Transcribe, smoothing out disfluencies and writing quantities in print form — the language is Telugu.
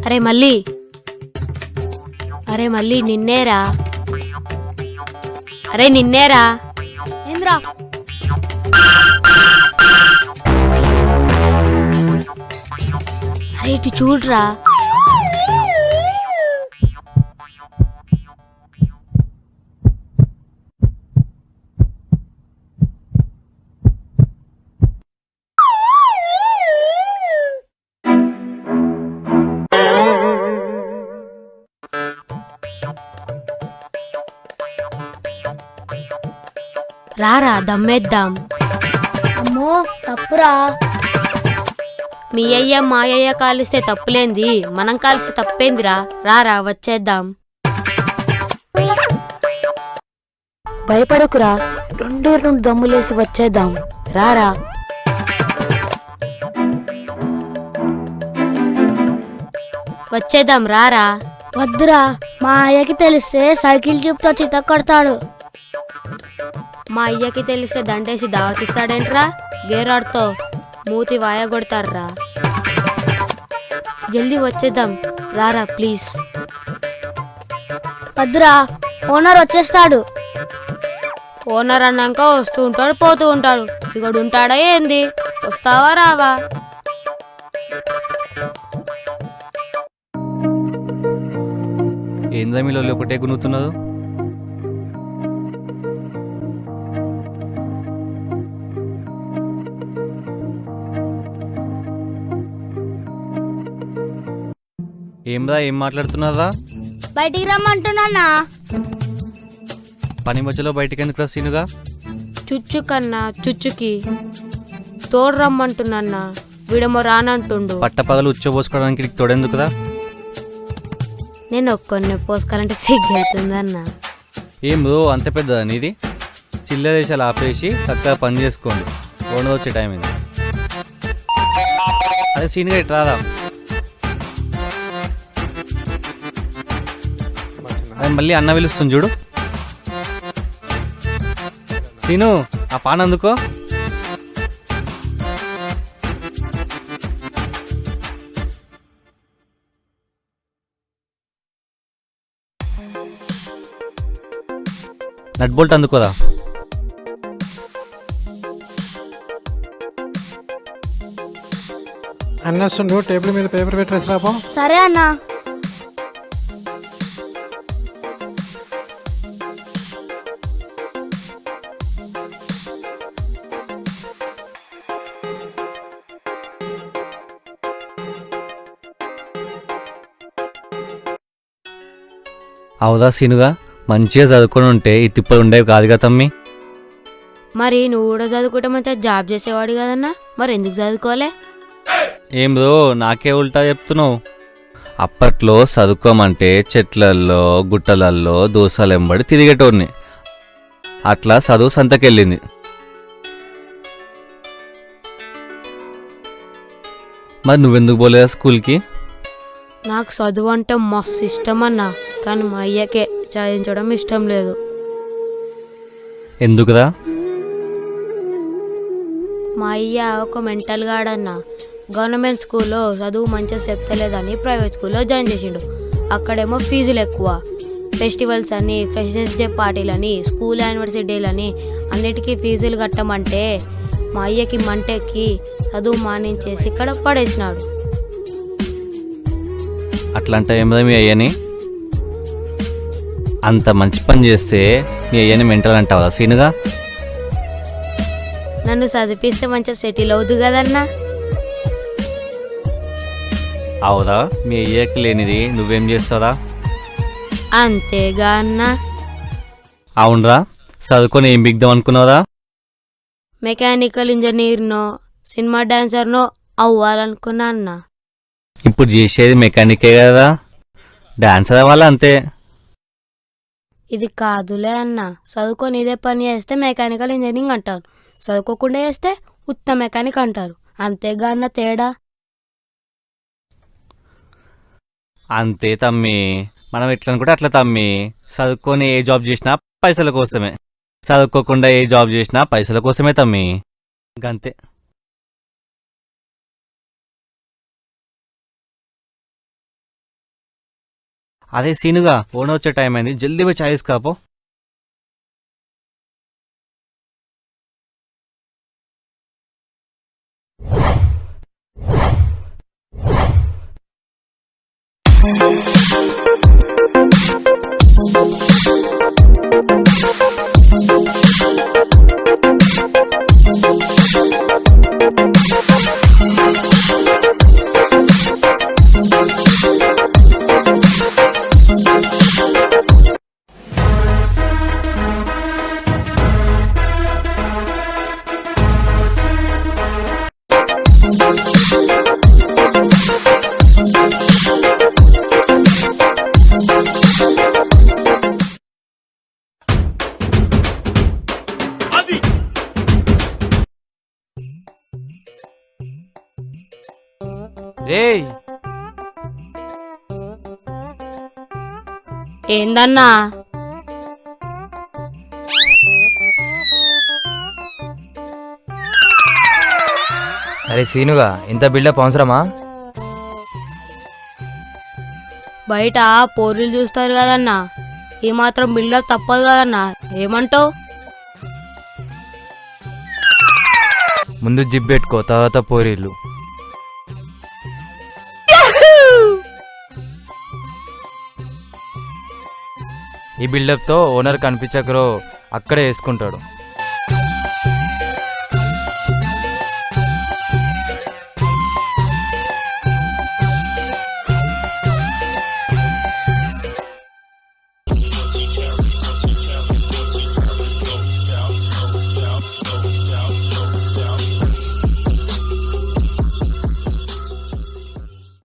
అరే మళ్ళీ నిన్నేరా. అరే నిన్నేరా. ఏంద్రా? అరే ఇటు చూడరా. రారా దమ్మేద్దాం. అమ్మో తప్పురా. మీ అయ్య మా అయ్య కాలిస్తే తప్పులేంది, మనం కాలిస్తే తప్పేందిరా. రారా వచ్చేద్దాం. భయపడకురా, రెండు దమ్ములేసి వచ్చేద్దాం. రారా. వచ్చేద్దాం రారా. వద్దురా, మా అయ్యకి తెలిస్తే సైకిల్ ట్యూబ్తో చిత కొడతాడు. మా అయ్యకి తెలిస్తే దండేసి దావతిస్తాడేంట్రా. గేరాడుతో మూతి వాయగొడతాడ్రా. జల్దీ వచ్చేద్దాం రారా ప్లీజ్. వద్దురా, ఓనర్ వచ్చేస్తాడు. ఓనర్ అన్నాక వస్తూ ఉంటాడు పోతూ ఉంటాడు. ఇక్కడ ఉంటాడా ఏంది? వస్తావా రావా? ఏందా మీలో ఒకటే గునుతున్నదో? ఏందా ఏం మాట్లాడుతున్నారా? బయటికి రమ్మంటున్నా. పని మధ్యలో బయటికి ఎందుకు సీనుగా? చుచ్చు కన్నా చుచ్చుకి తోడు రమ్మంటున్నా. వీడేమో రానంటుండు. పట్టపగలు ఉచ్చబోసుకోవడానికి నీకు తోడెందుకుదా? నేను ఒక్కొన్ని పోసుకోవాలంటే సిగ్గవుతుందన్న. ఏం బ్రో అంత పెద్దదా నీది? చిల్లర దేశాలు ఆపేసి చక్కగా పని చేసుకోండి. ఓనర్ వచ్చే టైం ఇది. అదే సీన్గా ఇటు రాదా? అది మళ్ళీ అన్న పిలుస్తుంది చూడు. సీను ఆ పాన్ అందుకో. నట్ బోల్ట్ అందుకోదా. అన్నొస్తుండు, టేబుల్ మీద పేపర్ పెట్టేసి రాపో. సరే అన్నా. అవుదా సీనుగా? మంచిగా చదువుకొని ఉంటే ఈ తిప్పలు ఉండేవి కాదుగా తమ్మి. మరి నువ్వు కూడా చదువుకుంటే మంచిగా జాబ్ చేసేవాడు కదన్నా, మరి ఎందుకు చదువుకోలే? ఏం బ్రో నాకే ఉల్టా చెప్తున్నావు? అప్పట్లో చదువుకోమంటే చెట్లల్లో గుట్టలల్లో దోసలు ఎంబడి తిరిగేటోడిని. అట్లా చదువు సంతకెళ్ళింది. మరి నువ్వెందుకు పోలేదా స్కూల్కి? నాకు చదువు అంటే మస్తు ఇష్టం అన్నా, కానీ మా అయ్యకే చదివించడం ఇష్టం లేదు. ఎందుకురా? మా అయ్య ఒక మెంటల్ గాడన్నా. గవర్నమెంట్ స్కూల్లో చదువు మంచిగా చెప్తలేదని ప్రైవేట్ స్కూల్లో జాయిన్ చేసిండు. అక్కడేమో ఫీజులు ఎక్కువ. ఫెస్టివల్స్ అని, ఫ్రెషర్స్ డే పార్టీలని, స్కూల్ యానివర్సరీ డేలని అన్నిటికీ ఫీజులు కట్టమంటే మా అయ్యకి మంటెక్కి చదువు మానించేసి ఇక్కడ పడేసినాడు. అట్లంటే ఏమదా మీ అయ్యని? అంత మంచి పని చేస్తే మీ అయ్యని మెంటల్ అంటావా సీనుగా? నన్ను చదివిస్తే మంచిగా సెటిల్ అవుదు కదన్నా. అవుదా? మీ అయ్యకి లేనిది నువ్వేం చేస్తారా? అంతేగా అన్నా. అవునరా, చదువుకొని ఏం బిగ్దాం అనుకున్నారా? మెకానికల్ ఇంజనీర్నో సినిమా డాన్సర్నో అవ్వాలనుకున్నా అన్నా. ఇప్పుడు చేసేది మెకానికే కదా, డాన్సర్ అవ్వాలి అంతే. ఇది కాదులే అన్నా. చదువుకొని ఇదే పని చేస్తే మెకానికల్ ఇంజనీరింగ్ అంటారు, చదువుకోకుండా చేస్తే ఉత్త మెకానిక్ అంటారు. అంతేగా అన్న తేడా. అంతే తమ్మి, మనం ఎట్లా అనుకుంటే అట్లా తమ్మి. చదువుకొని ఏ జాబ్ చేసినా పైసల కోసమే, చదువుకోకుండా ఏ జాబ్ చేసినా పైసల కోసమే తమ్మి. ఇంకంతే. అదే సీనుగా ఓనర్ వచ్చే టైం అయింది, జల్దీ పోయి చాయ్ తీసుకురాపో. రేయ్ ఏందన్నా? అరే సీనుగా ఇంత బిల్డప్ అవసరమా? బయట పోరీలు చూస్తారు కదన్నా, ఈ మాత్రం బిల్డప్ తప్పదు కదన్నా. ఏమంటావు? ముందు జిప్ పెట్టుకో, తర్వాత పోరీళ్ళు. ఈ బిల్డప్తో ఓనర్ కనిపించకరో అక్కడే వేసుకుంటాడు.